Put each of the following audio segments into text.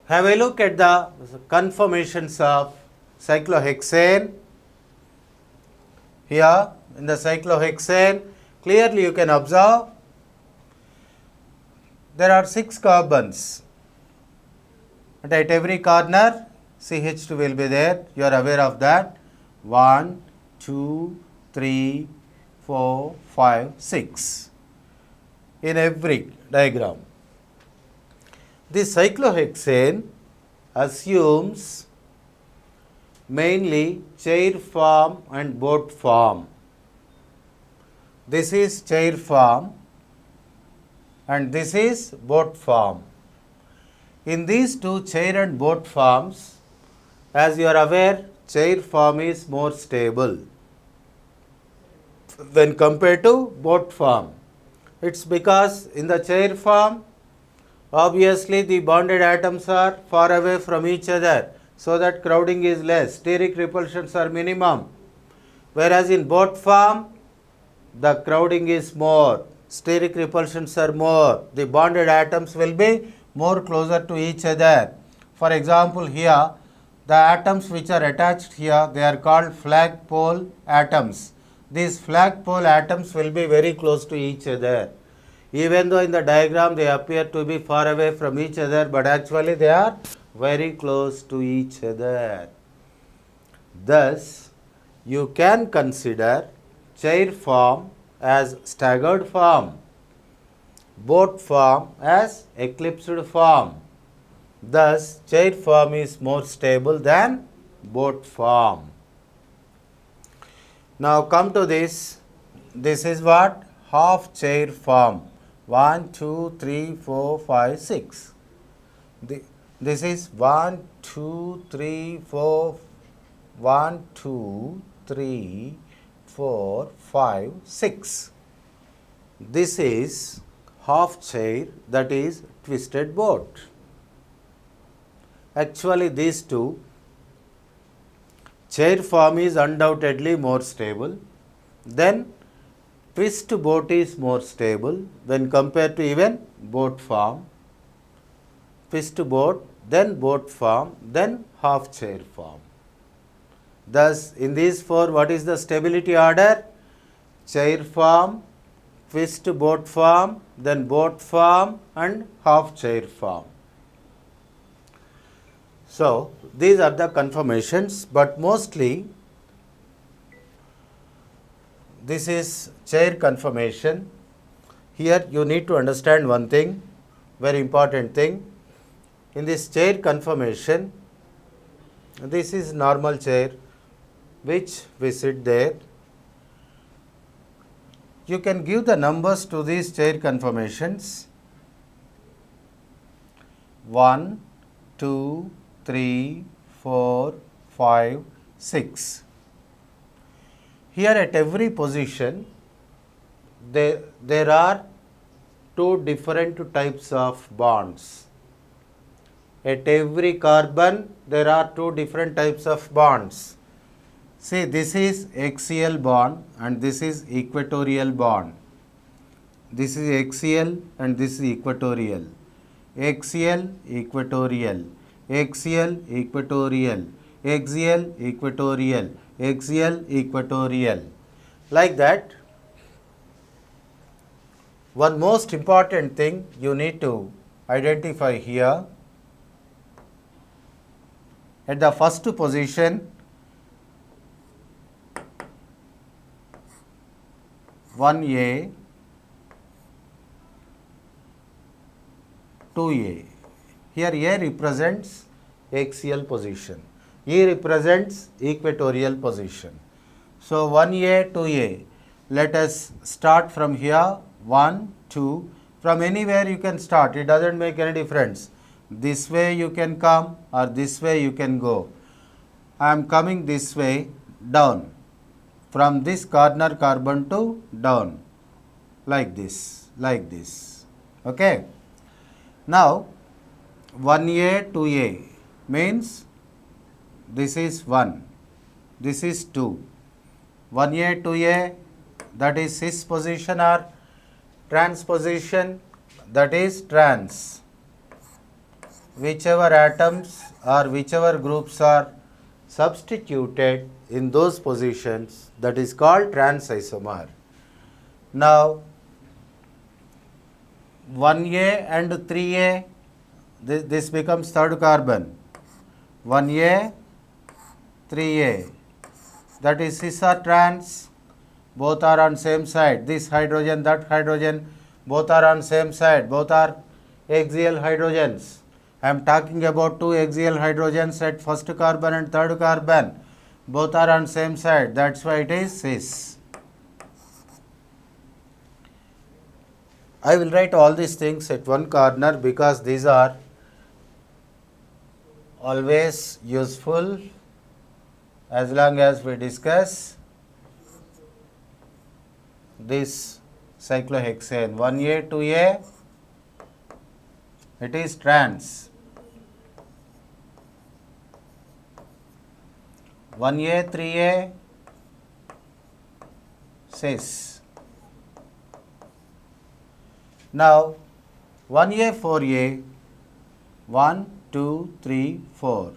Have a look at the conformations of cyclohexane. Here in the cyclohexane, clearly you can observe there are 6 carbons, and at every corner CH2 will be there. You are aware of that. 1, 2, 3, 4, 5, 6 in every diagram. This cyclohexane assumes mainly chair form and boat form. This is chair form and this is boat form. In these two chair and boat forms, as you are aware, chair form is more stable when compared to boat form. It's because in the chair form, obviously the bonded atoms are far away from each other, so that crowding is less, steric repulsions are minimum. Whereas in boat form, the crowding is more, steric repulsions are more, the bonded atoms will be more closer to each other. For example, here the atoms which are attached here, they are called flagpole atoms. These flagpole atoms will be very close to each other. Even though in the diagram they appear to be far away from each other, but actually they are very close to each other. Thus, you can consider chair form as staggered form, boat form as eclipsed form. Thus, chair form is more stable than boat form. Now come to this. This is what? Half chair form. 1, 2, 3, 4, 5, 6. This is 1, 2, 3, 4, 1, 2, 3, 4, 5, 6. This is half chair, that is twisted boat. Actually, these two, chair form is undoubtedly more stable. Then twist boat is more stable when compared to even boat form. Twist boat, then boat form, then half chair form. Thus, in these four, what is the stability order? Chair form, twist boat form, then boat form and half chair form. So, these are the conformations, but mostly this is chair conformation. Here you need to understand one thing, very important thing. In this chair conformation, this is normal chair which we sit there. You can give the numbers to these chair conformations. 1, 2, 3, 4, 5, 6. Here at every position, there are two different types of bonds. At every carbon, there are two different types of bonds. See, this is axial bond and this is equatorial bond. This is axial and this is equatorial. Axial, equatorial. Axial, equatorial. Axial, equatorial. Axial, equatorial. Like that. One most important thing you need to identify here. At the first position, 1A, 2A. Here A represents axial position, E represents equatorial position. So 1A, 2A. Let us start from here, 1, 2. From anywhere you can start, it doesn't make any difference. This way you can come or this way you can go. I am coming this way, down. From this corner carbon to down, like this, like this. Okay. Now, 1A, 2A means this is 1, this is 2. 1A, 2A, that is cis position or trans position, that is trans. whichever atoms or whichever groups are substituted in those positions, that is called trans isomer. Now 1A and 3A, this becomes third carbon. 1A, 3A, that is cis or trans, both are on same side. This hydrogen, that hydrogen, both are on same side, both are axial hydrogens. I am talking about two axial hydrogens at first carbon and third carbon, both are on same side, that's why it is cis. I will write all these things at one corner because these are always useful as long as we discuss this cyclohexane. 1A, 2A, it is trans. 1A, 3A, cis. Now 1A, 4A, 1, 2, 3, 4.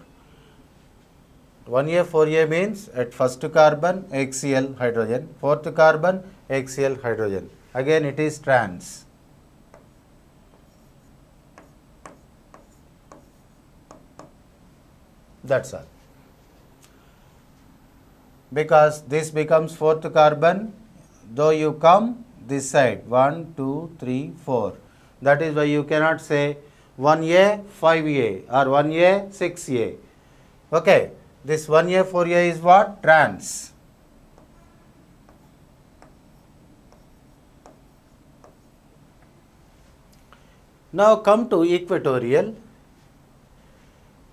1A, 4A means at first carbon axial hydrogen, fourth carbon axial hydrogen. Again it is trans. That's all. Because this becomes fourth carbon, though you come this side 1, 2, 3, 4. That is why you cannot say 1A, 5A or 1A, 6A. Okay. This 1A, 4A is what? Trans. Now come to equatorial.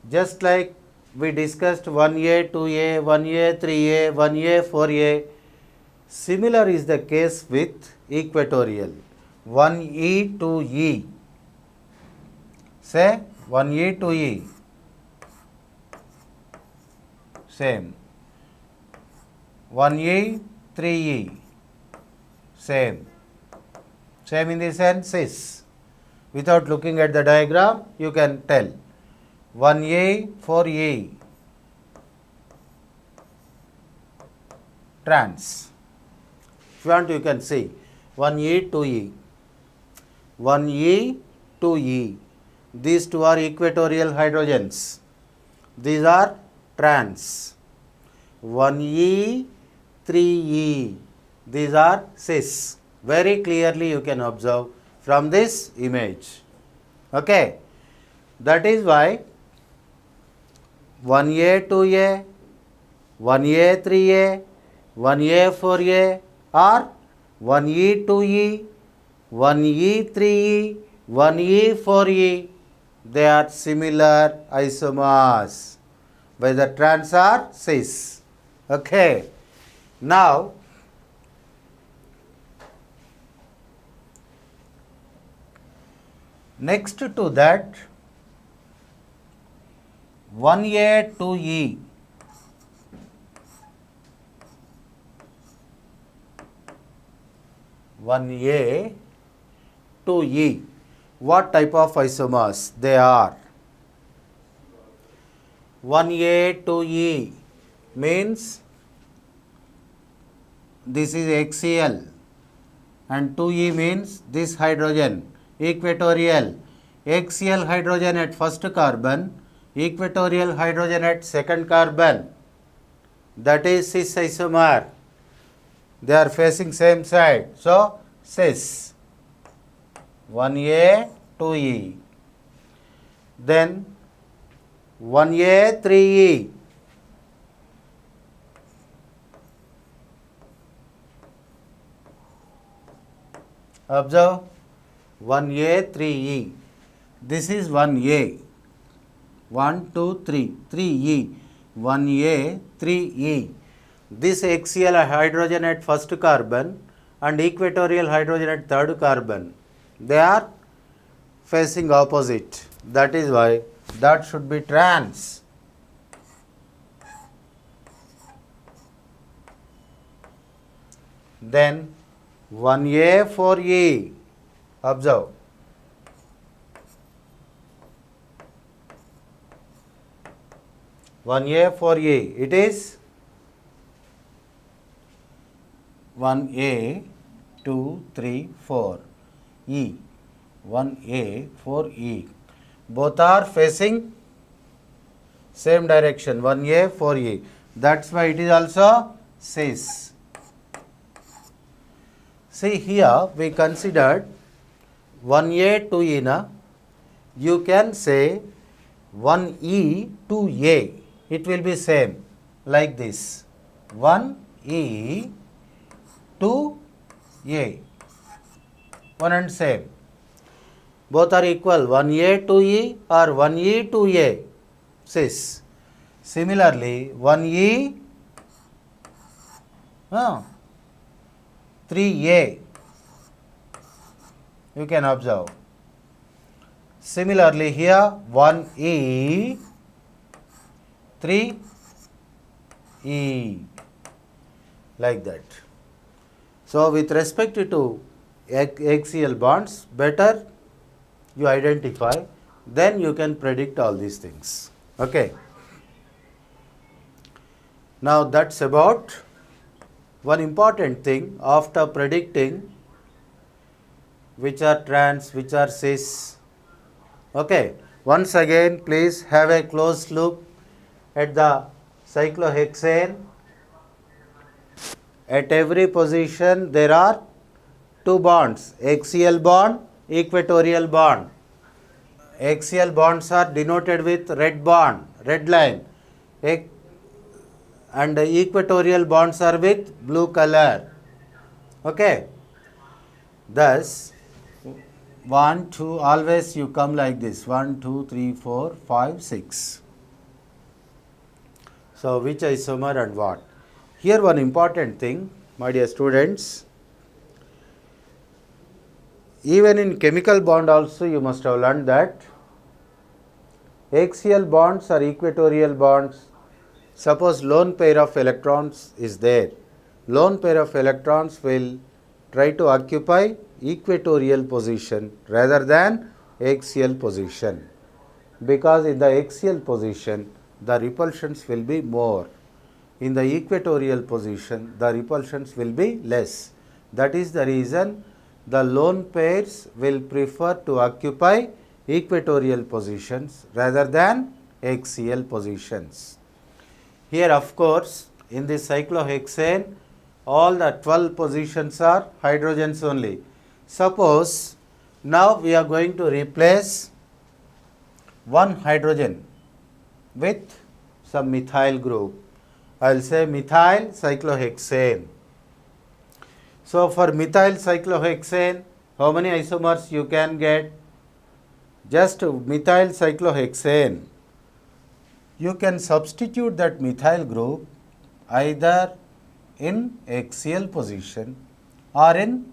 Just like we discussed 1A, 2A, 1A, 3A, 1A, 4A, similar is the case with equatorial. 1E, 2E. Say 1E, 2E. Same. 1E, 3E. Same. Same in the sense cis. Without looking at the diagram, you can tell. 1A, 4E. Trans. If you want, you can see 1E, 2E. 1E, 2E. These two are equatorial hydrogens. These are trans. 1E, 3E. These are cis. Very clearly you can observe from this image. Okay. That is why 1A, 2A, 1A, 3A, 1A, 4A or 1E, 2E, 1E, 3E, 1E, 4E. They are similar isomers, whether trans or cis. Okay. Now, next to that, 1A, 2E. One A, 2E. What type of isomers they are? 1A, 2E means this is axial and 2E means this hydrogen, equatorial. Axial hydrogen at first carbon, equatorial hydrogen at second carbon. That is cis isomer. They are facing same side. So, cis. 1A, 2E. Then 1A, 3E. Observe 1A, 3E. This is 1A. 1, 2, 3. 3E. 1A, 3E. This axial hydrogen at first carbon and equatorial hydrogen at third carbon, they are facing opposite. That is why that should be trans. Then 1A, 4E. Observe. 1A, 4E. It is 1A, 2, 3, 4. E. 1A, 4E. Both are facing same direction. 1A, 4E. That's why it is also cis. See here we considered 1A, 2E. Na? You can say 1E, 2A. It will be same like this. 1E, 2A. One and same. Both are equal. 1A, 2E or 1E, 2A. Cis. Similarly, 1E, 3A. You can observe. Similarly, here 1E, 3E. Like that. So, with respect to axial bonds, better you identify, then you can predict all these things. Okay. Now, that's about one important thing after predicting which are trans, which are cis. Okay. Once again, please have a close look at the cyclohexane. At every position, there are two bonds, axial bond, equatorial bond. Axial bonds are denoted with red bond, red line, and the equatorial bonds are with blue color. Okay. Thus, 1, 2, always you come like this, 1, 2, 3, 4, 5, 6. So, which isomer and what? Here one important thing, my dear students, even in chemical bond also you must have learned that axial bonds or equatorial bonds, suppose lone pair of electrons is there, lone pair of electrons will try to occupy equatorial position rather than axial position, because in the axial position the repulsions will be more. In the equatorial position, the repulsions will be less. That is the reason the lone pairs will prefer to occupy equatorial positions rather than axial positions. Here, of course, in this cyclohexane, all the 12 positions are hydrogens only. Suppose now we are going to replace one hydrogen with some methyl group. I will say methyl cyclohexane. So, for methyl cyclohexane, how many isomers you can get? Just methyl cyclohexane. You can substitute that methyl group either in axial position or in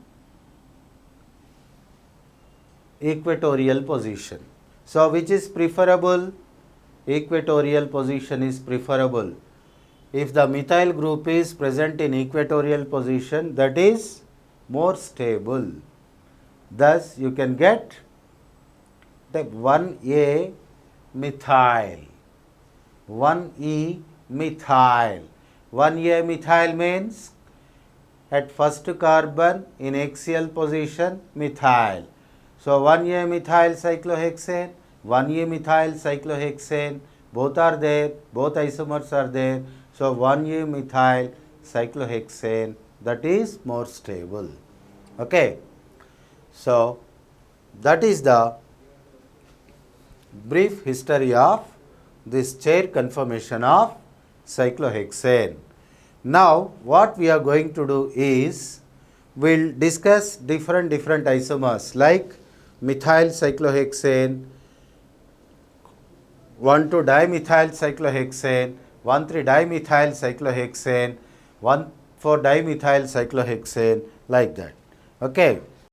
equatorial position. So, which is preferable? Equatorial position is preferable. If the methyl group is present in equatorial position, that is more stable. Thus, you can get the 1A methyl, 1E methyl. 1A methyl means at first carbon in axial position methyl. So, 1A methyl cyclohexane, 1E methyl cyclohexane, both are there, both isomers are there. So, 1A methyl cyclohexane, that is more stable. Okay. So, that is the brief history of this chair conformation of cyclohexane. Now, what we are going to do is, we will discuss different isomers like methyl cyclohexane, 1,2-dimethyl cyclohexane, 1,3-dimethyl cyclohexane, 1,4-dimethyl cyclohexane, like that. Okay.